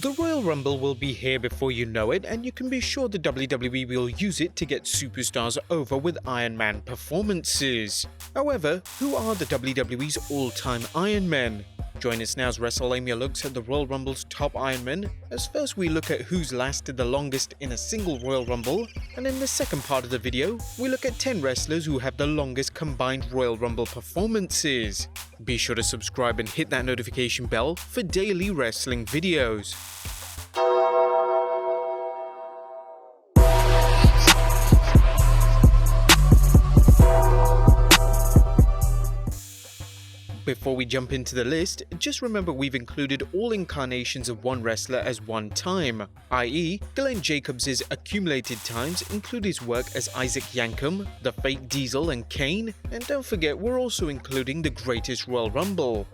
The Royal Rumble will be here before you know it, and you can be sure the WWE will use it to get superstars over with Iron Man performances. However, who are the WWE's all-time Iron Men? Join us now as Wrestlelamia looks at the Royal Rumble's top Iron Men, as first we look at who's lasted the longest in a single Royal Rumble, and in the second part of the video, we look at 10 wrestlers who have the longest combined Royal Rumble performances. Be sure to subscribe and hit that notification bell for daily wrestling videos. Before we jump into the list, just remember we've included all incarnations of one wrestler as one time, i.e. Glenn Jacobs' accumulated times include his work as Isaac Yankem, The Fake Diesel and KANE, and don't forget we're also including the greatest Royal Rumble.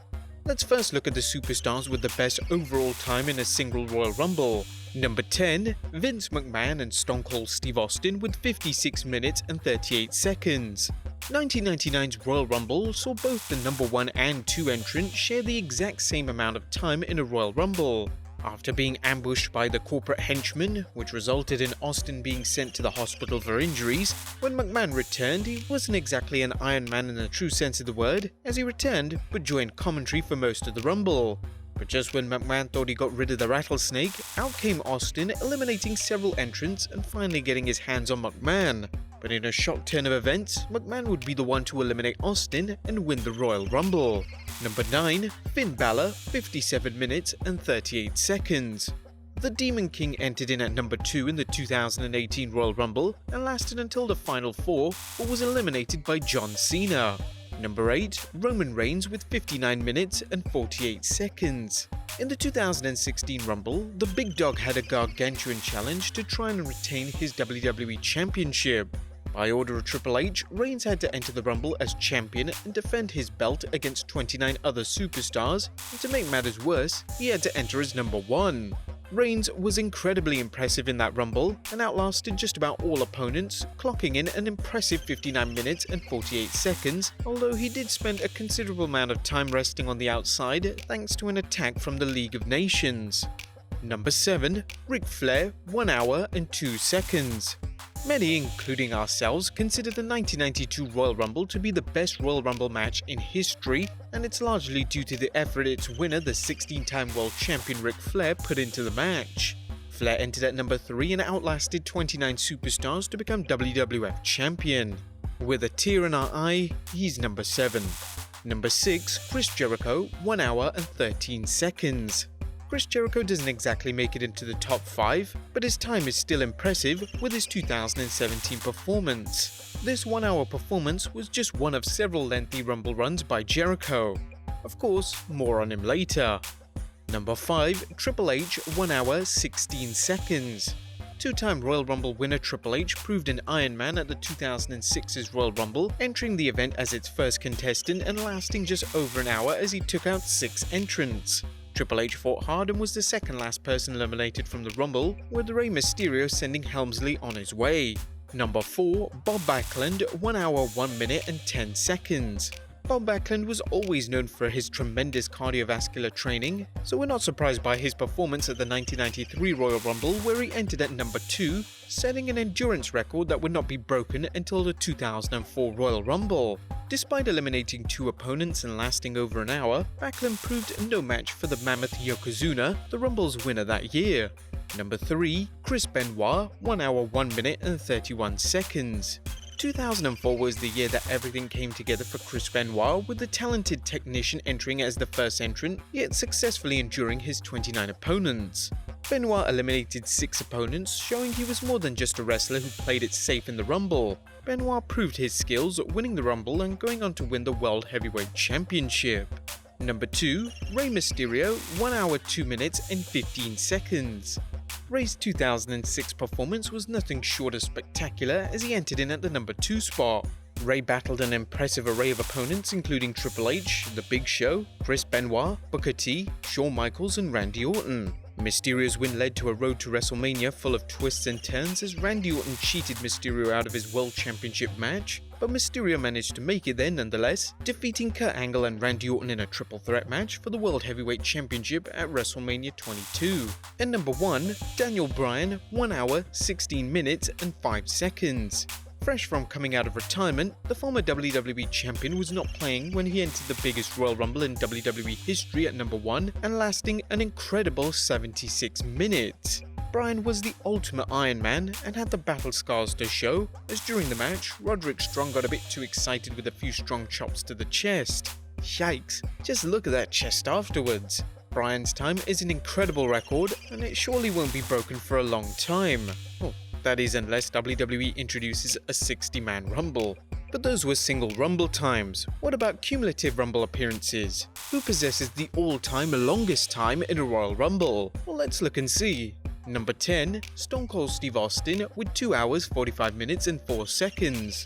Let's first look at the superstars with the best overall time in a single Royal Rumble. Number 10, Vince McMahon and Stone Cold Steve Austin with 56 minutes and 38 seconds. 1999's Royal Rumble saw both the number 1 and 2 entrants share the exact same amount of time in a Royal Rumble. After being ambushed by the corporate henchmen, which resulted in Austin being sent to the hospital for injuries, when McMahon returned, he wasn't exactly an Iron Man in the true sense of the word, as he returned but joined commentary for most of the Rumble. But just when McMahon thought he got rid of the rattlesnake, out came Austin, eliminating several entrants and finally getting his hands on McMahon. But in a shock turn of events, McMahon would be the one to eliminate Austin and win the Royal Rumble. Number 9, Finn Balor, 57 minutes and 38 seconds. The Demon King entered in at number 2 in the 2018 Royal Rumble and lasted until the final 4, but was eliminated by John Cena. Number 8, Roman Reigns with 59 minutes and 48 seconds. In the 2016 Rumble, the Big Dog had a gargantuan challenge to try and retain his WWE Championship. By order of Triple H, Reigns had to enter the Rumble as champion and defend his belt against 29 other superstars, and to make matters worse, he had to enter as number 1. Reigns was incredibly impressive in that Rumble and outlasted just about all opponents, clocking in an impressive 59 minutes and 48 seconds, although he did spend a considerable amount of time resting on the outside thanks to an attack from the League of Nations. Number 7, Ric Flair, 1 hour and 2 seconds. Many, including ourselves, consider the 1992 Royal Rumble to be the best Royal Rumble match in history, and it's largely due to the effort its winner, the 16-time world champion Ric Flair, put into the match. Flair entered at number 3 and outlasted 29 superstars to become WWF champion. With a tear in our eye, he's number 7. Number 6, Chris Jericho, 1 hour and 13 seconds. Chris Jericho doesn't exactly make it into the top 5, but his time is still impressive with his 2017 performance. This 1-hour performance was just one of several lengthy Rumble runs by Jericho. Of course, more on him later. Number 5, Triple H, 1 hour 16 seconds. Two-time Royal Rumble winner Triple H proved an Iron Man at the 2006's Royal Rumble, entering the event as its first contestant and lasting just over an hour as he took out 6 entrants. Triple H fought hard and was the second last person eliminated from the Rumble, with Rey Mysterio sending Helmsley on his way. Number 4, Bob Backlund, 1 hour 1 minute and 10 seconds. Bob Backlund was always known for his tremendous cardiovascular training, so we're not surprised by his performance at the 1993 Royal Rumble, where he entered at number 2, setting an endurance record that would not be broken until the 2004 Royal Rumble. Despite eliminating 2 opponents and lasting over an hour, Backlund proved no match for the mammoth Yokozuna, the Rumble's winner that year. Number 3, Chris Benoit, 1 hour 1 minute and 31 seconds. 2004 was the year that everything came together for Chris Benoit, with the talented technician entering as the first entrant, yet successfully enduring his 29 opponents. Benoit eliminated 6 opponents, showing he was more than just a wrestler who played it safe in the Rumble. Benoit proved his skills, winning the Rumble and going on to win the World Heavyweight Championship. Number 2, Rey Mysterio, 1 hour 2 minutes and 15 seconds. Rey's 2006 performance was nothing short of spectacular as he entered in at the number 2 spot. Rey battled an impressive array of opponents including Triple H, The Big Show, Chris Benoit, Booker T, Shawn Michaels and Randy Orton. Mysterio's win led to a road to WrestleMania full of twists and turns as Randy Orton cheated Mysterio out of his World Championship match, but Mysterio managed to make it there nonetheless, defeating Kurt Angle and Randy Orton in a triple threat match for the World Heavyweight Championship at WrestleMania 22. And number 1, Daniel Bryan, 1 hour, 16 minutes and 5 seconds. Fresh from coming out of retirement, the former WWE champion was not playing when he entered the biggest Royal Rumble in WWE history at number 1 and lasting an incredible 76 minutes. Bryan was the ultimate Iron Man and had the battle scars to show, as during the match, Roderick Strong got a bit too excited with a few strong chops to the chest. Yikes, just look at that chest afterwards. Bryan's time is an incredible record and it surely won't be broken for a long time. Well, that is unless WWE introduces a 60-man Rumble. But those were single Rumble times. What about cumulative Rumble appearances? Who possesses the all-time longest time in a Royal Rumble? Well, let's look and see. Number 10, Stone Cold Steve Austin with 2 hours, 45 minutes and 4 seconds.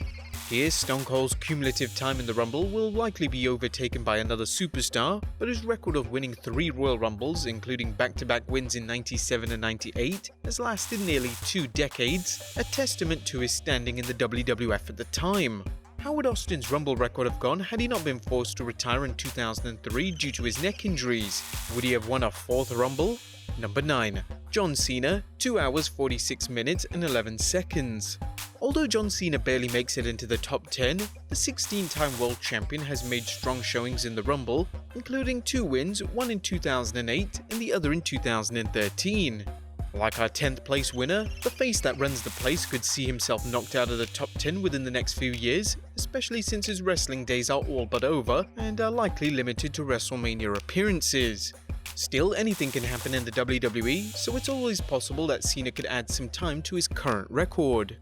Here, Stone Cold's cumulative time in the Rumble will likely be overtaken by another superstar, but his record of winning 3 Royal Rumbles, including back-to-back wins in 97 and 98, has lasted nearly 2 decades, a testament to his standing in the WWF at the time. How would Austin's Rumble record have gone had he not been forced to retire in 2003 due to his neck injuries? Would he have won a 4th Rumble? Number 9. John Cena, 2 hours, 46 minutes and 11 seconds. Although John Cena barely makes it into the top 10, the 16-time world champion has made strong showings in the Rumble, including 2 wins, one in 2008 and the other in 2013. Like our 10th place winner, the face that runs the place could see himself knocked out of the top 10 within the next few years, especially since his wrestling days are all but over and are likely limited to WrestleMania appearances. Still, anything can happen in the WWE, so it's always possible that Cena could add some time to his current record.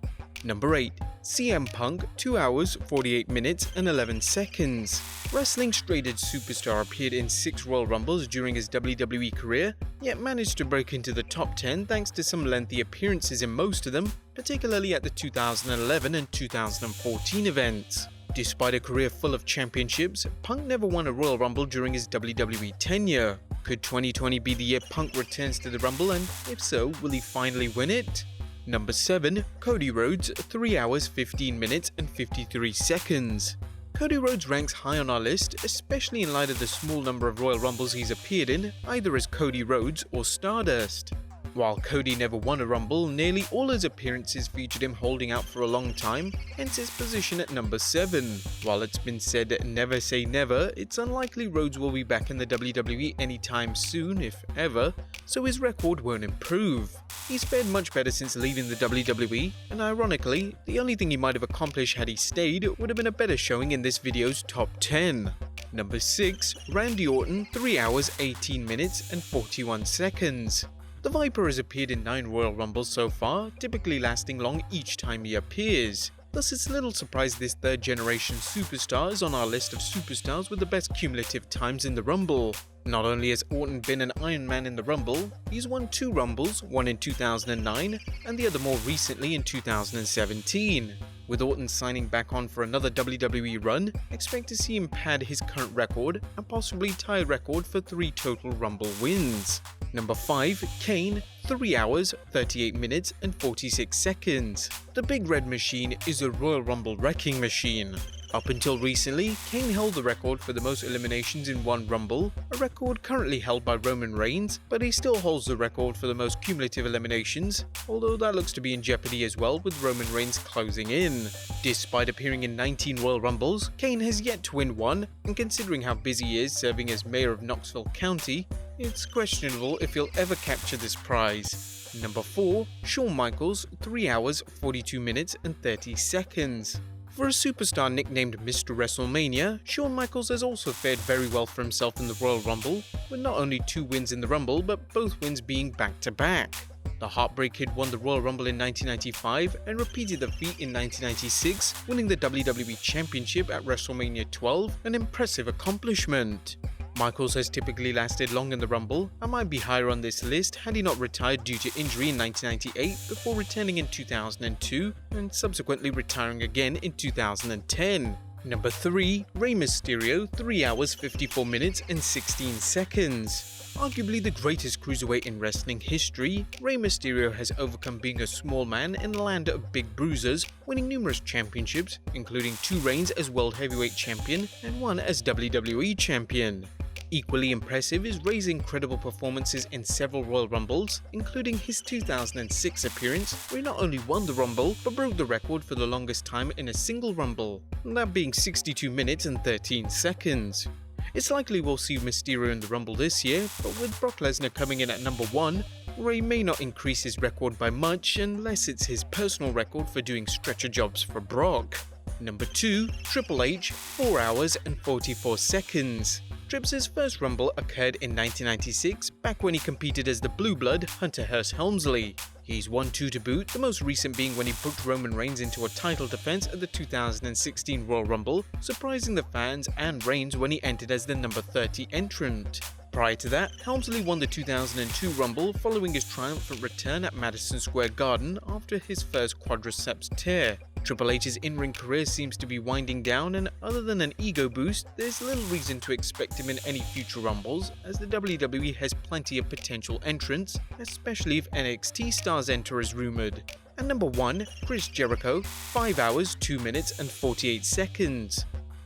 Number 8. CM Punk, 2 hours, 48 minutes and 11 seconds. Wrestling's traded superstar appeared in 6 Royal Rumbles during his WWE career, yet managed to break into the top 10 thanks to some lengthy appearances in most of them, particularly at the 2011 and 2014 events. Despite a career full of championships, Punk never won a Royal Rumble during his WWE tenure. Could 2020 be the year Punk returns to the Rumble, and if so, will he finally win it? Number 7. Cody Rhodes, 3 hours, 15 minutes and 53 seconds. Cody Rhodes ranks high on our list, especially in light of the small number of Royal Rumbles he's appeared in, either as Cody Rhodes or Stardust. While Cody never won a Rumble, nearly all his appearances featured him holding out for a long time, hence his position at number 7. While it's been said never say never, it's unlikely Rhodes will be back in the WWE anytime soon, if ever, so his record won't improve. He's fared much better since leaving the WWE, and ironically, the only thing he might have accomplished had he stayed would have been a better showing in this video's top 10. Number 6. Randy Orton, 3 hours, 18 minutes and 41 seconds. The Viper has appeared in 9 Royal Rumbles so far, typically lasting long each time he appears. Thus, it's little surprise this 3rd generation superstar is on our list of superstars with the best cumulative times in the Rumble. Not only has Orton been an Iron Man in the Rumble, he's won 2 Rumbles, one in 2009 and the other more recently in 2017. With Orton signing back on for another WWE run, expect to see him pad his current record and possibly tie a record for 3 total Rumble wins. Number 5. Kane, 3 hours, 38 minutes and 46 seconds. The Big Red Machine is a Royal Rumble wrecking machine. Up until recently, Kane held the record for the most eliminations in one Rumble, a record currently held by Roman Reigns, but he still holds the record for the most cumulative eliminations, although that looks to be in jeopardy as well with Roman Reigns closing in. Despite appearing in 19 Royal Rumbles, Kane has yet to win one, and considering how busy he is serving as mayor of Knoxville County, it's questionable if he'll ever capture this prize. Number 4. Shawn Michaels, 3 hours, 42 minutes and 30 seconds. For a superstar nicknamed Mr. WrestleMania, Shawn Michaels has also fared very well for himself in the Royal Rumble, with not only 2 wins in the Rumble, but both wins being back-to-back. The Heartbreak Kid won the Royal Rumble in 1995 and repeated the feat in 1996, winning the WWE Championship at WrestleMania 12, an impressive accomplishment. Michaels has typically lasted long in the Rumble and might be higher on this list had he not retired due to injury in 1998 before returning in 2002 and subsequently retiring again in 2010. Number 3. Rey Mysterio, 3 hours, 54 minutes and 16 seconds. Arguably the greatest cruiserweight in wrestling history, Rey Mysterio has overcome being a small man in the land of big bruisers, winning numerous championships, including 2 reigns as World Heavyweight Champion and 1 as WWE Champion. Equally impressive is Rey's incredible performances in several Royal Rumbles, including his 2006 appearance, where he not only won the Rumble, but broke the record for the longest time in a single Rumble, that being 62 minutes and 13 seconds. It's likely we'll see Mysterio in the Rumble this year, but with Brock Lesnar coming in at number 1, Rey may not increase his record by much unless it's his personal record for doing stretcher jobs for Brock. Number 2, Triple H, 4 hours and 44 seconds. Trips' first Rumble occurred in 1996, back when he competed as the Blue Blood Hunter Hearst Helmsley. He's won 2 to boot, the most recent being when he booked Roman Reigns into a title defense at the 2016 Royal Rumble, surprising the fans and Reigns when he entered as the number 30 entrant. Prior to that, Helmsley won the 2002 Rumble following his triumphant return at Madison Square Garden after his first quadriceps tear. Triple H's in-ring career seems to be winding down, and other than an ego boost, there's little reason to expect him in any future Rumbles, as the WWE has plenty of potential entrants, especially if NXT stars enter as rumoured. And number 1, Chris Jericho, 5 hours, 2 minutes and 48 seconds.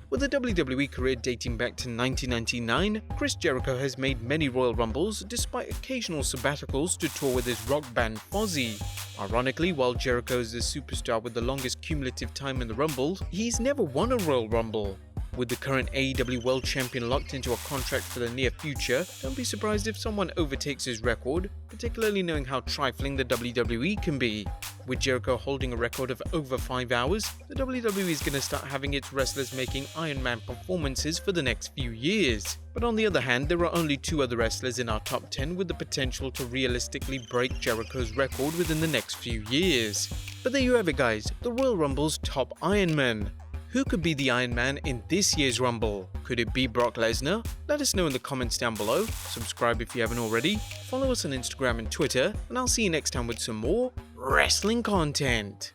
With a WWE career dating back to 1999, Chris Jericho has made many Royal Rumbles despite occasional sabbaticals to tour with his rock band Fozzy. Ironically, while Jericho is the superstar with the longest cumulative time in the Rumble, he's never won a Royal Rumble. With the current AEW World Champion locked into a contract for the near future, don't be surprised if someone overtakes his record, particularly knowing how trifling the WWE can be. With Jericho holding a record of over 5 hours, the WWE is going to start having its wrestlers making Iron Man performances for the next few years. But on the other hand, there are only 2 other wrestlers in our top 10 with the potential to realistically break Jericho's record within the next few years. But there you have it guys, the Royal Rumble's top Iron Man. Who could be the Iron Man in this year's Rumble? Could it be Brock Lesnar? Let us know in the comments down below, subscribe if you haven't already, follow us on Instagram and Twitter, and I'll see you next time with some more wrestling content.